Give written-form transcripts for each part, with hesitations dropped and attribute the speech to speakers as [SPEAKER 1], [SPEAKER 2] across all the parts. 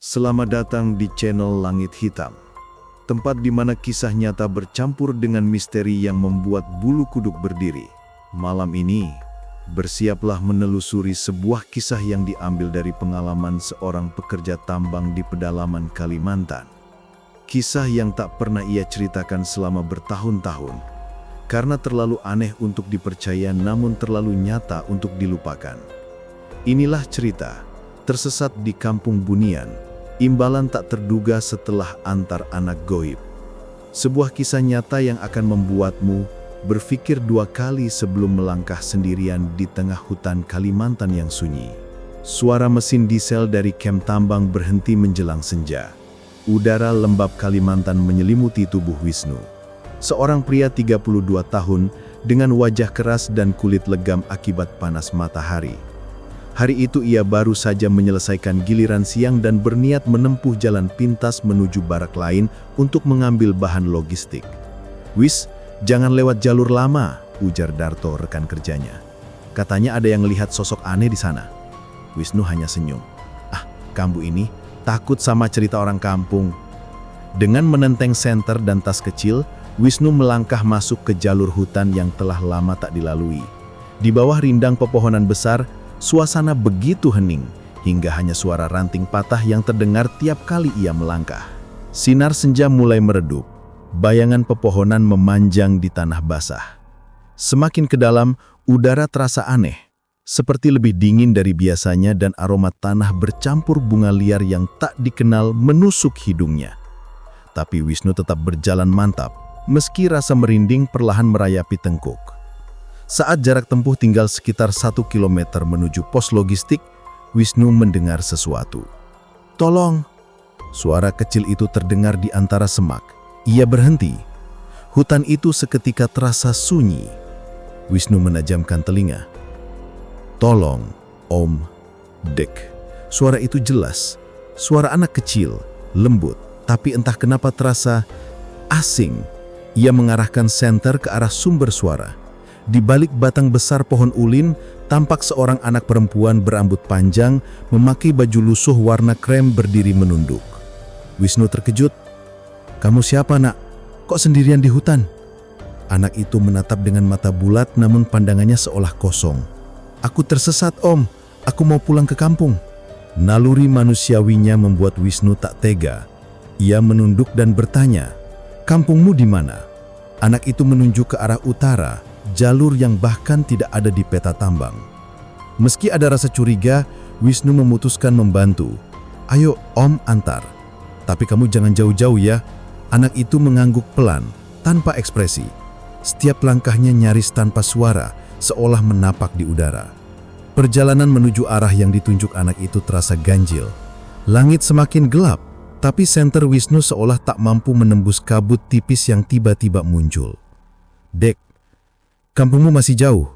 [SPEAKER 1] Selamat datang di channel Langit Hitam, tempat di mana kisah nyata bercampur dengan misteri yang membuat bulu kuduk berdiri. Malam ini, bersiaplah menelusuri sebuah kisah yang diambil dari pengalaman seorang pekerja tambang di pedalaman Kalimantan. Kisah yang tak pernah ia ceritakan selama bertahun-tahun, karena terlalu aneh untuk dipercaya namun terlalu nyata untuk dilupakan. Inilah cerita tersesat di Kampung Bunian, imbalan tak terduga setelah antar anak goib. Sebuah kisah nyata yang akan membuatmu berpikir dua kali sebelum melangkah sendirian di tengah hutan Kalimantan yang sunyi. Suara mesin diesel dari kem tambang berhenti menjelang senja. Udara lembab Kalimantan menyelimuti tubuh Wisnu. Seorang pria 32 tahun dengan wajah keras dan kulit legam akibat panas matahari. Hari itu ia baru saja menyelesaikan giliran siang dan berniat menempuh jalan pintas menuju barak lain untuk mengambil bahan logistik. "Wis, jangan lewat jalur lama," ujar Darto rekan kerjanya. "Katanya ada yang melihat sosok aneh di sana." Wisnu hanya senyum. "Ah, kamu ini takut sama cerita orang kampung." Dengan menenteng senter dan tas kecil, Wisnu melangkah masuk ke jalur hutan yang telah lama tak dilalui. Di bawah rindang pepohonan besar, suasana begitu hening, hingga hanya suara ranting patah yang terdengar tiap kali ia melangkah. Sinar senja mulai meredup, bayangan pepohonan memanjang di tanah basah. Semakin ke dalam, udara terasa aneh, seperti lebih dingin dari biasanya dan aroma tanah bercampur bunga liar yang tak dikenal menusuk hidungnya. Tapi Wisnu tetap berjalan mantap, meski rasa merinding perlahan merayapi tengkuk. Saat jarak tempuh tinggal sekitar 1 kilometer menuju pos logistik, Wisnu mendengar sesuatu. "Tolong!" Suara kecil itu terdengar di antara semak. Ia berhenti. Hutan itu seketika terasa sunyi. Wisnu menajamkan telinga. "Tolong, Om, Dek." Suara itu jelas. Suara anak kecil, lembut, tapi entah kenapa terasa asing. Ia mengarahkan senter ke arah sumber suara. Di balik batang besar pohon ulin, tampak seorang anak perempuan berambut panjang, memakai baju lusuh warna krem berdiri menunduk. Wisnu terkejut. "Kamu siapa, Nak? Kok sendirian di hutan?" Anak itu menatap dengan mata bulat namun pandangannya seolah kosong. "Aku tersesat, Om. Aku mau pulang ke kampung." Naluri manusiawinya membuat Wisnu tak tega. Ia menunduk dan bertanya, "Kampungmu di mana?" Anak itu menunjuk ke arah utara, jalur yang bahkan tidak ada di peta tambang. Meski ada rasa curiga, Wisnu memutuskan membantu. "Ayo, Om antar. Tapi kamu jangan jauh-jauh ya." Anak itu mengangguk pelan, tanpa ekspresi. Setiap langkahnya nyaris tanpa suara, seolah menapak di udara. Perjalanan menuju arah yang ditunjuk anak itu terasa ganjil. Langit semakin gelap, tapi senter Wisnu seolah tak mampu menembus kabut tipis yang tiba-tiba muncul. "Dek, kampungmu masih jauh?"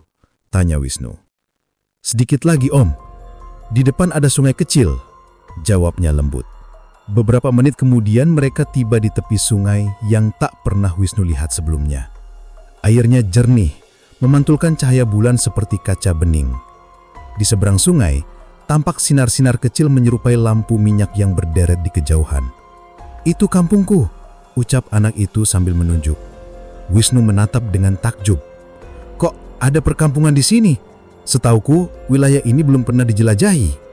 [SPEAKER 1] tanya Wisnu. "Sedikit lagi, Om. Di depan ada sungai kecil," jawabnya lembut. Beberapa menit kemudian mereka tiba di tepi sungai yang tak pernah Wisnu lihat sebelumnya. Airnya jernih, memantulkan cahaya bulan seperti kaca bening. Di seberang sungai, tampak sinar-sinar kecil menyerupai lampu minyak yang berderet di kejauhan. "Itu kampungku," ucap anak itu sambil menunjuk. Wisnu menatap dengan takjub. "Kok ada perkampungan di sini? Setauku, wilayah ini belum pernah dijelajahi."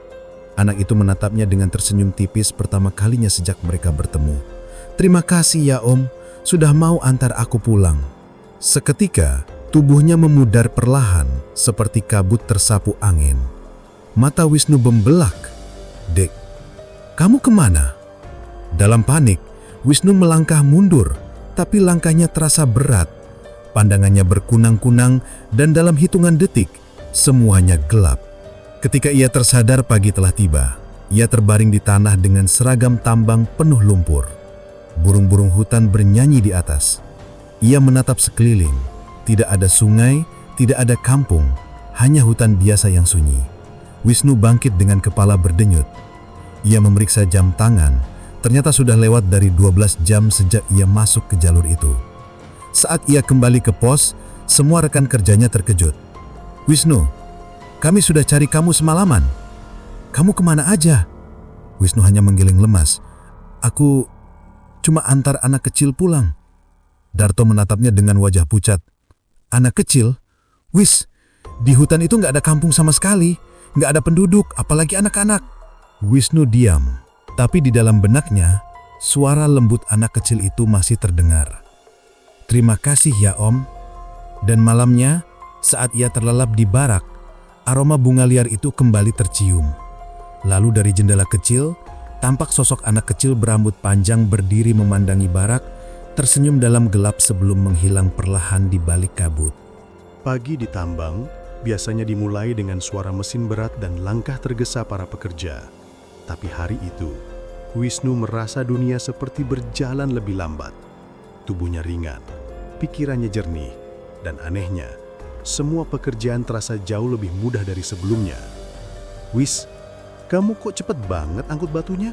[SPEAKER 1] Anak itu menatapnya dengan tersenyum tipis pertama kalinya sejak mereka bertemu. "Terima kasih ya, Om. Sudah mau antar aku pulang." Seketika, tubuhnya memudar perlahan seperti kabut tersapu angin. Mata Wisnu membelak. "Dek, kamu kemana?" Dalam panik, Wisnu melangkah mundur, tapi langkahnya terasa berat. Pandangannya berkunang-kunang dan dalam hitungan detik, semuanya gelap. Ketika ia tersadar pagi telah tiba, ia terbaring di tanah dengan seragam tambang penuh lumpur. Burung-burung hutan bernyanyi di atas. Ia menatap sekeliling. Tidak ada sungai, tidak ada kampung, hanya hutan biasa yang sunyi. Wisnu bangkit dengan kepala berdenyut. Ia memeriksa jam tangan. Ternyata sudah lewat dari 12 jam sejak ia masuk ke jalur itu. Saat ia kembali ke pos, semua rekan kerjanya terkejut. "Wisnu, kami sudah cari kamu semalaman. Kamu kemana aja?"
[SPEAKER 2] Wisnu hanya menggeleng lemas. Aku cuma antar anak kecil pulang. Darto menatapnya dengan wajah pucat. Anak kecil? Wis, di hutan itu nggak ada kampung sama sekali. Nggak ada penduduk, apalagi anak-anak. Wisnu diam, tapi di dalam benaknya, suara lembut anak kecil itu masih terdengar. Terima kasih ya Om. Dan malamnya, saat ia terlelap di barak, aroma bunga liar itu kembali tercium. Lalu dari jendela kecil, tampak sosok anak kecil berambut panjang berdiri memandangi barak, tersenyum dalam gelap sebelum menghilang perlahan di balik kabut.
[SPEAKER 3] Pagi di tambang biasanya dimulai dengan suara mesin berat dan langkah tergesa para pekerja. Tapi hari itu, Wisnu merasa dunia seperti berjalan lebih lambat. Tubuhnya ringan, pikirannya jernih, dan anehnya, semua pekerjaan terasa jauh lebih mudah dari sebelumnya. Wis, kamu kok cepet banget angkut batunya?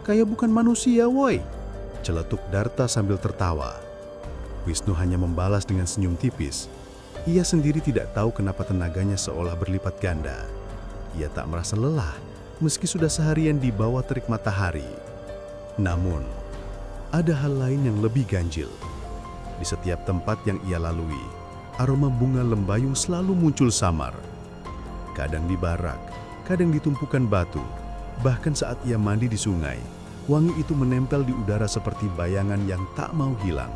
[SPEAKER 3] Kayak bukan manusia, woi. Celetuk Darta sambil tertawa. Wisnu hanya membalas dengan senyum tipis. Ia sendiri tidak tahu kenapa tenaganya seolah berlipat ganda. Ia tak merasa lelah, meski sudah seharian di bawah terik matahari. Namun, ada hal lain yang lebih ganjil. Di setiap tempat yang ia lalui, aroma bunga lembayung selalu muncul samar. Kadang di barak, kadang di tumpukan batu, bahkan saat ia mandi di sungai, wangi itu menempel di udara seperti bayangan yang tak mau hilang.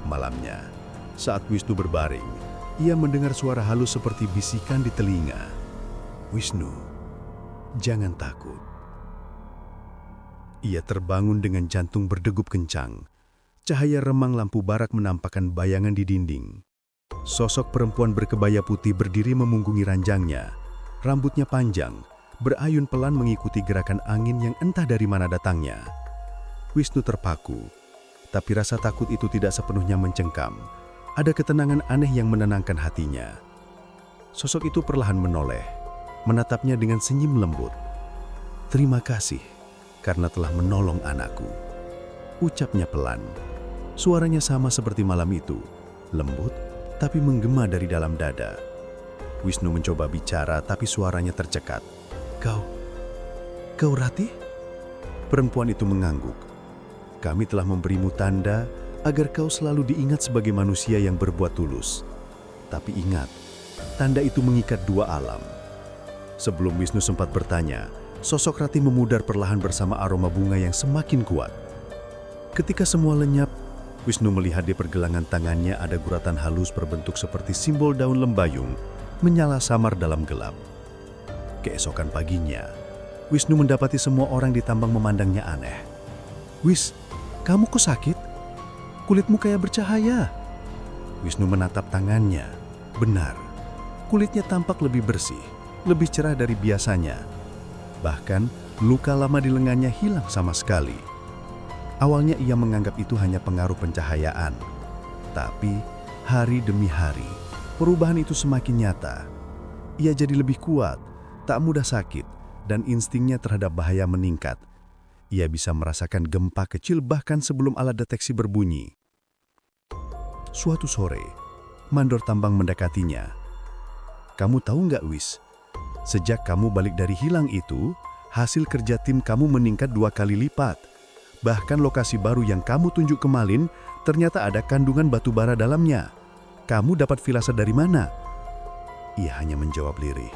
[SPEAKER 3] Malamnya, saat Wisnu berbaring, ia mendengar suara halus seperti bisikan di telinga. Wisnu, jangan takut. Ia terbangun dengan jantung berdegup kencang. Cahaya remang lampu barak menampakkan bayangan di dinding. Sosok perempuan berkebaya putih berdiri memunggungi ranjangnya. Rambutnya panjang, berayun pelan mengikuti gerakan angin yang entah dari mana datangnya. Wisnu terpaku, tapi rasa takut itu tidak sepenuhnya mencengkam. Ada ketenangan aneh yang menenangkan hatinya. Sosok itu perlahan menoleh, menatapnya dengan senyum lembut. Terima kasih karena telah menolong anakku. Ucapnya pelan. Suaranya sama seperti malam itu, lembut tapi menggema dari dalam dada. Wisnu mencoba bicara tapi suaranya tercekat. Kau Ratih? Perempuan itu mengangguk. Kami telah memberimu tanda agar kau selalu diingat sebagai manusia yang berbuat tulus. Tapi ingat, tanda itu mengikat dua alam. Sebelum Wisnu sempat bertanya, sosok Ratih memudar perlahan bersama aroma bunga yang semakin kuat. Ketika semua lenyap, Wisnu melihat di pergelangan tangannya ada guratan halus berbentuk seperti simbol daun lembayung menyala samar dalam gelap. Keesokan paginya, Wisnu mendapati semua orang di tambang memandangnya aneh. Wis, kamu kok sakit? Kulitmu kayak bercahaya. Wisnu menatap tangannya. Benar, kulitnya tampak lebih bersih, lebih cerah dari biasanya. Bahkan, luka lama di lengannya hilang sama sekali. Awalnya ia menganggap itu hanya pengaruh pencahayaan. Tapi, hari demi hari, perubahan itu semakin nyata. Ia jadi lebih kuat, tak mudah sakit, dan instingnya terhadap bahaya meningkat. Ia bisa merasakan gempa kecil bahkan sebelum alat deteksi berbunyi. Suatu sore, mandor tambang mendekatinya. Kamu tahu nggak, Wis? Sejak kamu balik dari hilang itu, hasil kerja tim kamu meningkat 2 kali lipat. Bahkan lokasi baru yang kamu tunjuk kemarin, ternyata ada kandungan batu bara dalamnya. Kamu dapat firasat dari mana? Ia hanya menjawab lirih.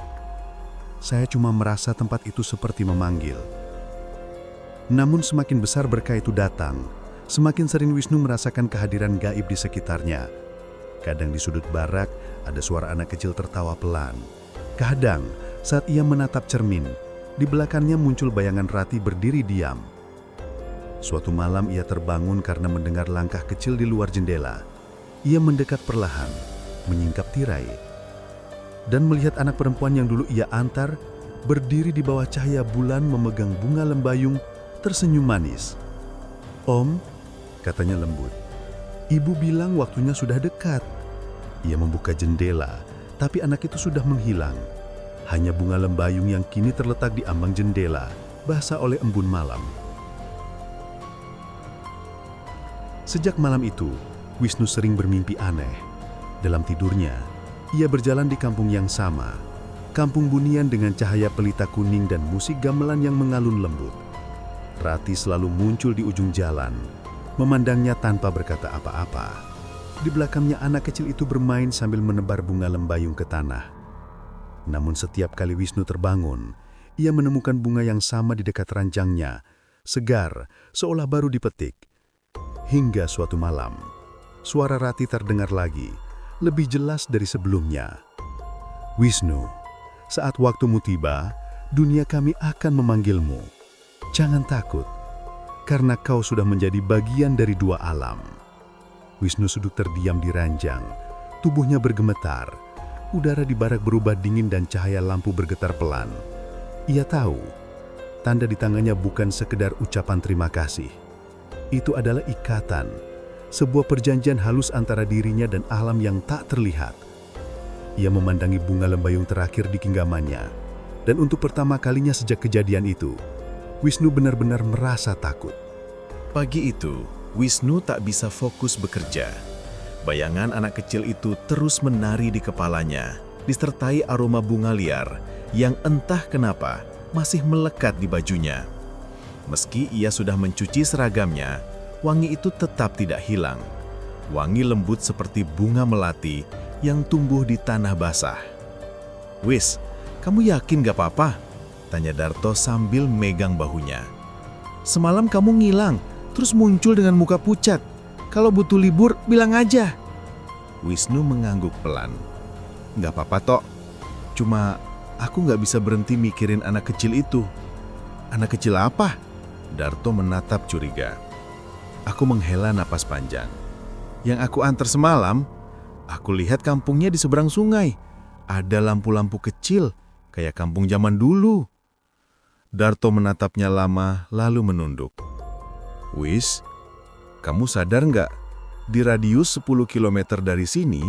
[SPEAKER 3] Saya cuma merasa tempat itu seperti memanggil. Namun semakin besar berkah itu datang, semakin sering Wisnu merasakan kehadiran gaib di sekitarnya. Kadang di sudut barak, ada suara anak kecil tertawa pelan. Kadang, saat ia menatap cermin, di belakangnya muncul bayangan Ratih berdiri diam. Suatu malam ia terbangun karena mendengar langkah kecil di luar jendela. Ia mendekat perlahan, menyingkap tirai, dan melihat anak perempuan yang dulu ia antar, berdiri di bawah cahaya bulan memegang bunga lembayung, tersenyum manis. Om, katanya lembut. Ibu bilang waktunya sudah dekat. Ia membuka jendela, tapi anak itu sudah menghilang. Hanya bunga lembayung yang kini terletak di ambang jendela, basah oleh embun malam. Sejak malam itu, Wisnu sering bermimpi aneh. Dalam tidurnya, ia berjalan di kampung yang sama. Kampung Bunian dengan cahaya pelita kuning dan musik gamelan yang mengalun lembut. Rati selalu muncul di ujung jalan, memandangnya tanpa berkata apa-apa. Di belakangnya anak kecil itu bermain sambil menebar bunga lembayung ke tanah. Namun setiap kali Wisnu terbangun, ia menemukan bunga yang sama di dekat ranjangnya, segar, seolah baru dipetik. Hingga suatu malam, suara Rati terdengar lagi, lebih jelas dari sebelumnya. Wisnu, saat waktumu tiba, dunia kami akan memanggilmu. Jangan takut, karena kau sudah menjadi bagian dari dua alam. Wisnu duduk terdiam di ranjang, tubuhnya bergemetar. Udara di barak berubah dingin dan cahaya lampu bergetar pelan. Ia tahu, tanda di tangannya bukan sekedar ucapan terima kasih. Itu adalah ikatan, sebuah perjanjian halus antara dirinya dan alam yang tak terlihat. Ia memandangi bunga lembayung terakhir di genggamannya, dan untuk pertama kalinya sejak kejadian itu, Wisnu benar-benar merasa takut.
[SPEAKER 4] Pagi itu, Wisnu tak bisa fokus bekerja. Bayangan anak kecil itu terus menari di kepalanya, disertai aroma bunga liar yang entah kenapa masih melekat di bajunya. Meski ia sudah mencuci seragamnya, wangi itu tetap tidak hilang. Wangi lembut seperti bunga melati yang tumbuh di tanah basah. "Wis, kamu yakin gak apa-apa?" tanya Darto sambil megang bahunya. "Semalam kamu ngilang, terus muncul dengan muka pucat. Kalau butuh libur, bilang aja." Wisnu mengangguk pelan. "Gak apa-apa, Tok. Cuma aku gak bisa berhenti mikirin anak kecil itu." "Anak kecil apa?" Darto menatap curiga. Aku menghela napas panjang. "Yang aku antar semalam, aku lihat kampungnya di seberang sungai. Ada lampu-lampu kecil, kayak kampung zaman dulu." Darto menatapnya lama, lalu menunduk. "Wis, kamu sadar nggak? Di radius 10 km dari sini,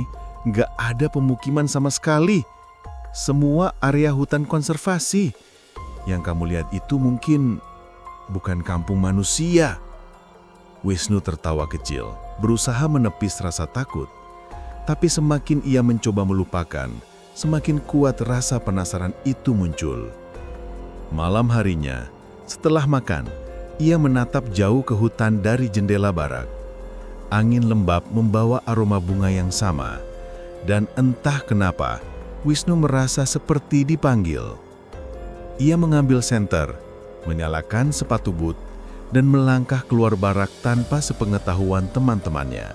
[SPEAKER 4] nggak ada pemukiman sama sekali. Semua area hutan konservasi. Yang kamu lihat itu mungkin bukan kampung manusia." Wisnu tertawa kecil, berusaha menepis rasa takut. Tapi semakin ia mencoba melupakan, semakin kuat rasa penasaran itu muncul. Malam harinya, setelah makan, ia menatap jauh ke hutan dari jendela barak. Angin lembab membawa aroma bunga yang sama, dan entah kenapa, Wisnu merasa seperti dipanggil. Ia mengambil senter, menyalakan sepatu boot, dan melangkah keluar barak tanpa sepengetahuan teman-temannya.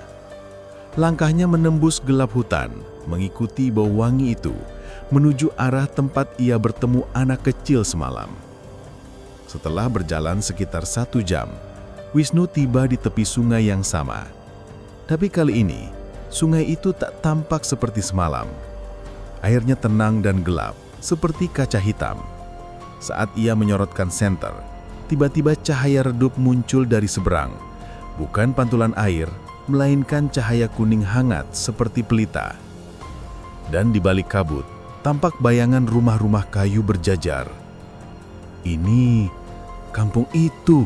[SPEAKER 4] Langkahnya menembus gelap hutan, mengikuti bau wangi itu, menuju arah tempat ia bertemu anak kecil semalam. Setelah berjalan sekitar 1 jam, Wisnu tiba di tepi sungai yang sama. Tapi kali ini, sungai itu tak tampak seperti semalam. Airnya tenang dan gelap, seperti kaca hitam. Saat ia menyorotkan senter, tiba-tiba cahaya redup muncul dari seberang. Bukan pantulan air, melainkan cahaya kuning hangat seperti pelita. Dan di balik kabut, tampak bayangan rumah-rumah kayu berjajar. "Ini kampung itu,"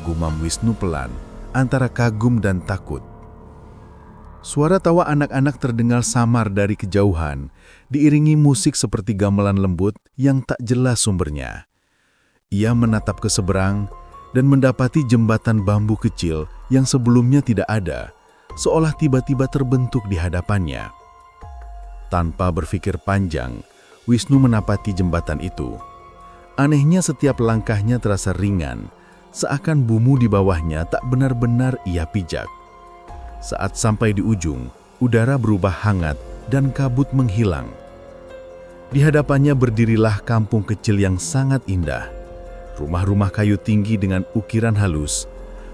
[SPEAKER 4] gumam Wisnu pelan, antara kagum dan takut. Suara tawa anak-anak terdengar samar dari kejauhan, diiringi musik seperti gamelan lembut yang tak jelas sumbernya. Ia menatap ke seberang dan mendapati jembatan bambu kecil yang sebelumnya tidak ada, seolah tiba-tiba terbentuk di hadapannya. Tanpa berpikir panjang, Wisnu menapaki jembatan itu. Anehnya setiap langkahnya terasa ringan, seakan bumi di bawahnya tak benar-benar ia pijak. Saat sampai di ujung, udara berubah hangat dan kabut menghilang. Di hadapannya berdirilah kampung kecil yang sangat indah. Rumah-rumah kayu tinggi dengan ukiran halus,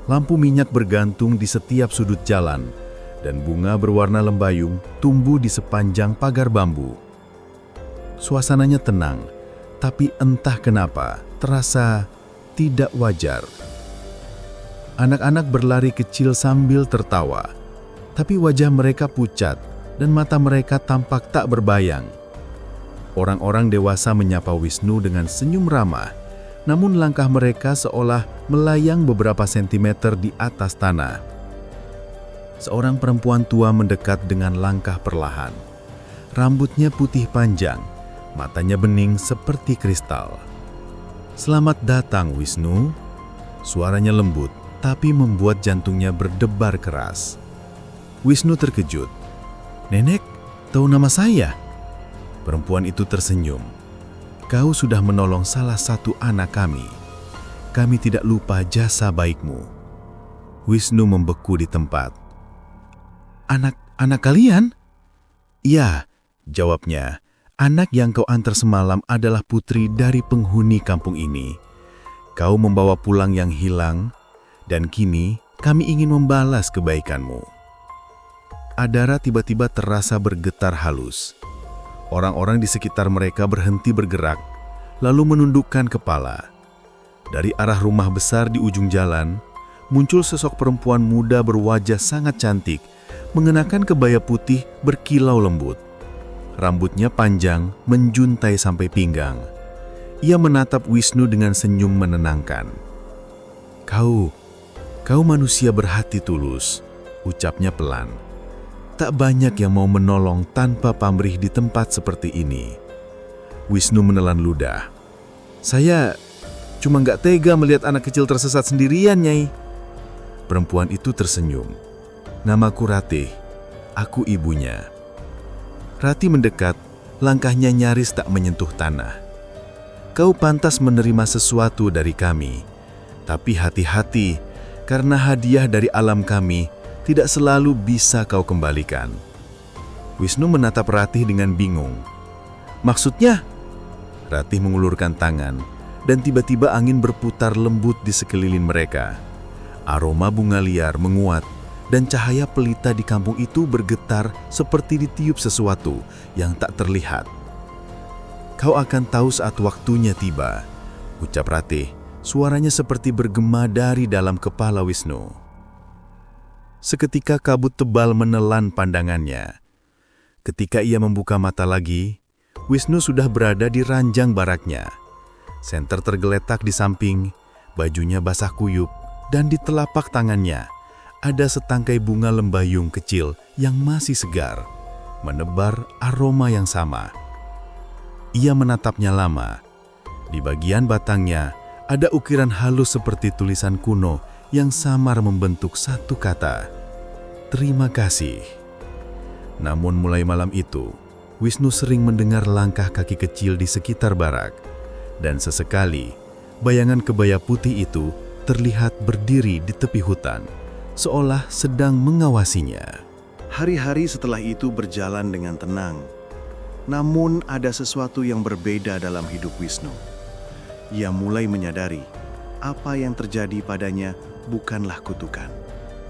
[SPEAKER 4] lampu minyak bergantung di setiap sudut jalan, dan bunga berwarna lembayung tumbuh di sepanjang pagar bambu. Suasananya tenang, tapi entah kenapa terasa tidak wajar. Anak-anak berlari kecil sambil tertawa, tapi wajah mereka pucat dan mata mereka tampak tak berbayang. Orang-orang dewasa menyapa Wisnu dengan senyum ramah, namun langkah mereka seolah melayang beberapa sentimeter di atas tanah. Seorang perempuan tua mendekat dengan langkah perlahan. Rambutnya putih panjang, matanya bening seperti kristal. "Selamat datang, Wisnu."
[SPEAKER 3] Suaranya lembut, tapi membuat jantungnya berdebar keras. Wisnu terkejut. "Nenek, tahu nama saya?" Perempuan itu tersenyum. "Kau sudah menolong salah satu anak kami. Kami tidak lupa jasa baikmu." Wisnu membeku di tempat. Anak kalian?" "Iya," jawabnya. "Anak yang kau antar semalam adalah putri dari penghuni kampung ini. Kau membawa pulang yang hilang, dan kini kami ingin membalas kebaikanmu." Adara tiba-tiba terasa bergetar halus. Orang-orang di sekitar mereka berhenti bergerak, lalu menundukkan kepala. Dari arah rumah besar di ujung jalan, muncul sosok perempuan muda berwajah sangat cantik, mengenakan kebaya putih berkilau lembut. Rambutnya panjang, menjuntai sampai pinggang. Ia menatap Wisnu dengan senyum menenangkan. Kau manusia berhati tulus," ucapnya pelan. "Tak banyak yang mau menolong tanpa pamrih di tempat seperti ini." Wisnu menelan ludah. "Saya cuma nggak tega melihat anak kecil tersesat sendirian, Nyai." Perempuan itu tersenyum. "Namaku Ratih, aku ibunya." Ratih mendekat, langkahnya nyaris tak menyentuh tanah. "Kau pantas menerima sesuatu dari kami, tapi hati-hati, karena hadiah dari alam kami tidak selalu bisa kau kembalikan." Wisnu menatap Ratih dengan bingung. "Maksudnya?" Ratih mengulurkan tangan, dan tiba-tiba angin berputar lembut di sekeliling mereka. Aroma bunga liar menguat, dan cahaya pelita di kampung itu bergetar seperti ditiup sesuatu yang tak terlihat. "Kau akan tahu saat waktunya tiba," ucap Ratih. Suaranya seperti bergema dari dalam kepala Wisnu. Seketika kabut tebal menelan pandangannya. Ketika ia membuka mata lagi, Wisnu sudah berada di ranjang baraknya. Senter tergeletak di samping, bajunya basah kuyup, dan di telapak tangannya ada setangkai bunga lembayung kecil yang masih segar, menebar aroma yang sama. Ia menatapnya lama. Di bagian batangnya ada ukiran halus seperti tulisan kuno yang samar membentuk satu kata, "Terima kasih." Namun mulai malam itu, Wisnu sering mendengar langkah kaki kecil di sekitar barak, dan sesekali bayangan kebaya putih itu terlihat berdiri di tepi hutan, seolah sedang mengawasinya.
[SPEAKER 1] Hari-hari setelah itu berjalan dengan tenang. Namun ada sesuatu yang berbeda dalam hidup Wisnu. Ia mulai menyadari apa yang terjadi padanya bukanlah kutukan,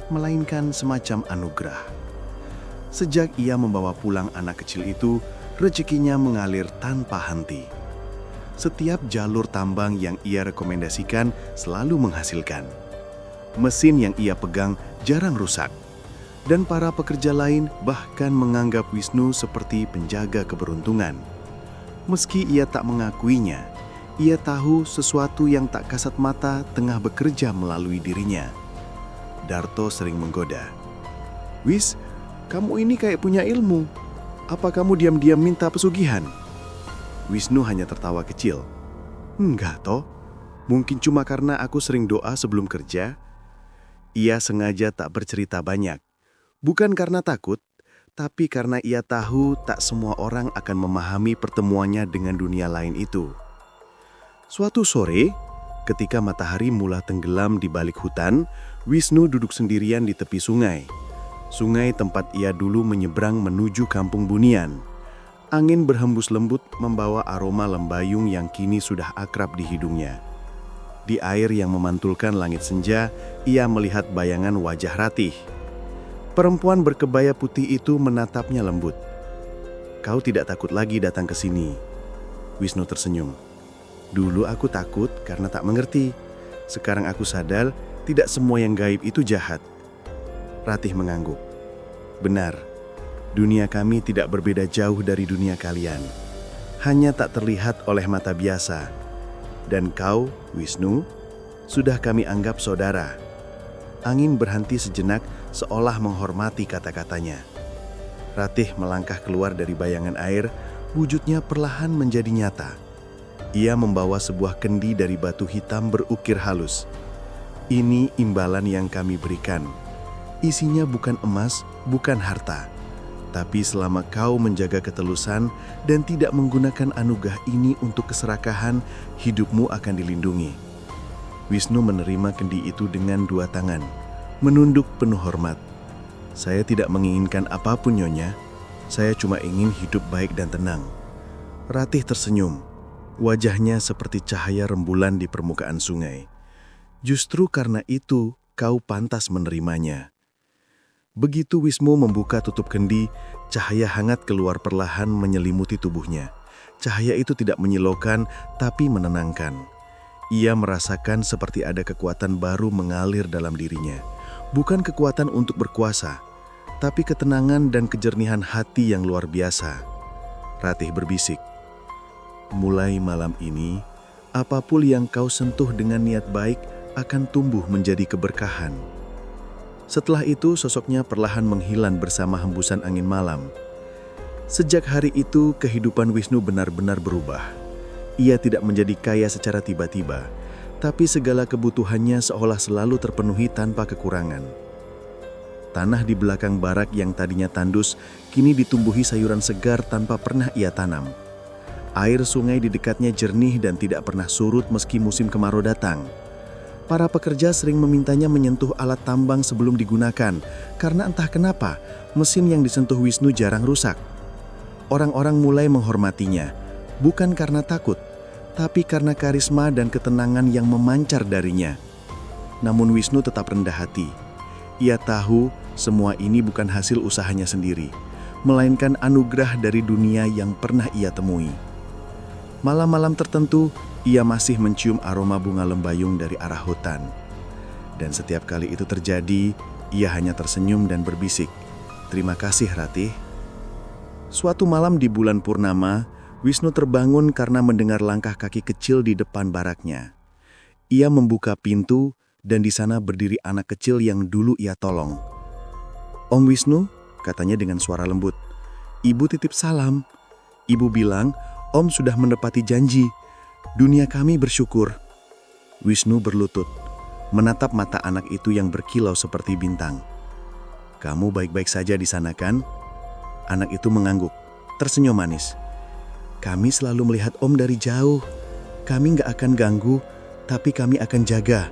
[SPEAKER 1] melainkan semacam anugerah. Sejak ia membawa pulang anak kecil itu, rezekinya mengalir tanpa henti. Setiap jalur tambang yang ia rekomendasikan selalu menghasilkan. Mesin yang ia pegang jarang rusak, dan para pekerja lain bahkan menganggap Wisnu seperti penjaga keberuntungan. Meski ia tak mengakuinya, ia tahu sesuatu yang tak kasat mata tengah bekerja melalui dirinya. Darto sering menggoda. "Wis, kamu ini kayak punya ilmu. Apa kamu diam-diam minta pesugihan?" Wisnu hanya tertawa kecil. "Enggak toh, mungkin cuma karena aku sering doa sebelum kerja." Ia sengaja tak bercerita banyak, bukan karena takut, tapi karena ia tahu tak semua orang akan memahami pertemuannya dengan dunia lain itu. Suatu sore, ketika matahari mulai tenggelam di balik hutan, Wisnu duduk sendirian di tepi sungai. Sungai tempat ia dulu menyeberang menuju kampung Bunian. Angin berhembus lembut membawa aroma lembayung yang kini sudah akrab di hidungnya. Di air yang memantulkan langit senja, ia melihat bayangan wajah Ratih. Perempuan berkebaya putih itu menatapnya lembut. "Kau tidak takut lagi datang ke sini?" Wisnu tersenyum. "Dulu aku takut karena tak mengerti. Sekarang aku sadar tidak semua yang gaib itu jahat." Ratih mengangguk. "Benar, dunia kami tidak berbeda jauh dari dunia kalian. Hanya tak terlihat oleh mata biasa. Dan kau, Wisnu, sudah kami anggap saudara." Angin berhenti sejenak seolah menghormati kata-katanya. Ratih melangkah keluar dari bayangan air, wujudnya perlahan menjadi nyata. Ia membawa sebuah kendi dari batu hitam berukir halus.
[SPEAKER 3] Ini imbalan yang kami berikan. Isinya bukan emas, bukan harta. Tapi selama kau menjaga ketelusan dan tidak menggunakan anugerah ini untuk keserakahan, hidupmu akan dilindungi. Wisnu menerima kendi itu dengan 2 tangan, menunduk penuh hormat. Saya tidak menginginkan apapun, Nyonya. Saya cuma ingin hidup baik dan tenang. Ratih tersenyum. Wajahnya seperti cahaya rembulan di permukaan sungai. Justru karena itu, kau pantas menerimanya. Begitu Wisnu membuka tutup kendi, cahaya hangat keluar perlahan menyelimuti tubuhnya. Cahaya itu tidak menyilaukan, tapi menenangkan. Ia merasakan seperti ada kekuatan baru mengalir dalam dirinya. Bukan kekuatan untuk berkuasa, tapi ketenangan dan kejernihan hati yang luar biasa. Ratih berbisik, mulai malam ini, apapun yang kau sentuh dengan niat baik akan tumbuh menjadi keberkahan. Setelah itu, sosoknya perlahan menghilang bersama hembusan angin malam. Sejak hari itu, kehidupan Wisnu benar-benar berubah. Ia tidak menjadi kaya secara tiba-tiba, tapi segala kebutuhannya seolah selalu terpenuhi tanpa kekurangan. Tanah di belakang barak yang tadinya tandus, kini ditumbuhi sayuran segar tanpa pernah ia tanam. Air sungai di dekatnya jernih dan tidak pernah surut meski musim kemarau datang. Para pekerja sering memintanya menyentuh alat tambang sebelum digunakan, karena entah kenapa, mesin yang disentuh Wisnu jarang rusak. Orang-orang mulai menghormatinya, bukan karena takut, tapi karena karisma dan ketenangan yang memancar darinya. Namun Wisnu tetap rendah hati. Ia tahu semua ini bukan hasil usahanya sendiri, melainkan anugerah dari dunia yang pernah ia temui. Malam-malam tertentu, ia masih mencium aroma bunga lembayung dari arah hutan. Dan setiap kali itu terjadi, ia hanya tersenyum dan berbisik, "Terima kasih, Ratih." Suatu malam di bulan purnama, Wisnu terbangun karena mendengar langkah kaki kecil di depan baraknya. Ia membuka pintu dan di sana berdiri anak kecil yang dulu ia tolong. "Om Wisnu," katanya dengan suara lembut, "Ibu titip salam. Ibu bilang, Om sudah menepati janji. Dunia kami bersyukur." Wisnu berlutut, menatap mata anak itu yang berkilau seperti bintang. "Kamu baik-baik saja di sana, kan?" Anak itu mengangguk, tersenyum manis. "Kami selalu melihat Om dari jauh. Kami nggak akan ganggu, tapi kami akan jaga."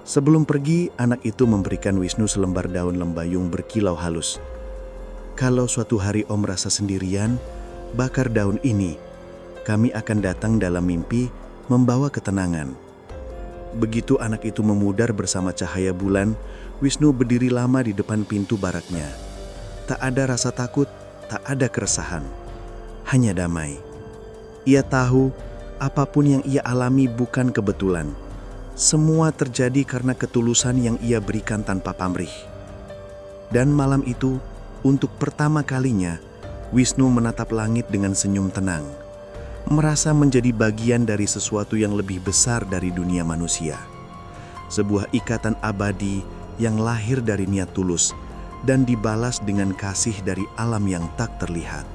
[SPEAKER 3] Sebelum pergi, anak itu memberikan Wisnu selembar daun lembayung berkilau halus. "Kalau suatu hari Om rasa sendirian, bakar daun ini. Kami akan datang dalam mimpi membawa ketenangan." Begitu anak itu memudar bersama cahaya bulan, Wisnu berdiri lama di depan pintu baraknya. Tak ada rasa takut, tak ada keresahan. Hanya damai. Ia tahu apapun yang ia alami bukan kebetulan. Semua terjadi karena ketulusan yang ia berikan tanpa pamrih. Dan malam itu, untuk pertama kalinya, Wisnu menatap langit dengan senyum tenang, merasa menjadi bagian dari sesuatu yang lebih besar dari dunia manusia. Sebuah ikatan abadi yang lahir dari niat tulus dan dibalas dengan kasih dari alam yang tak terlihat.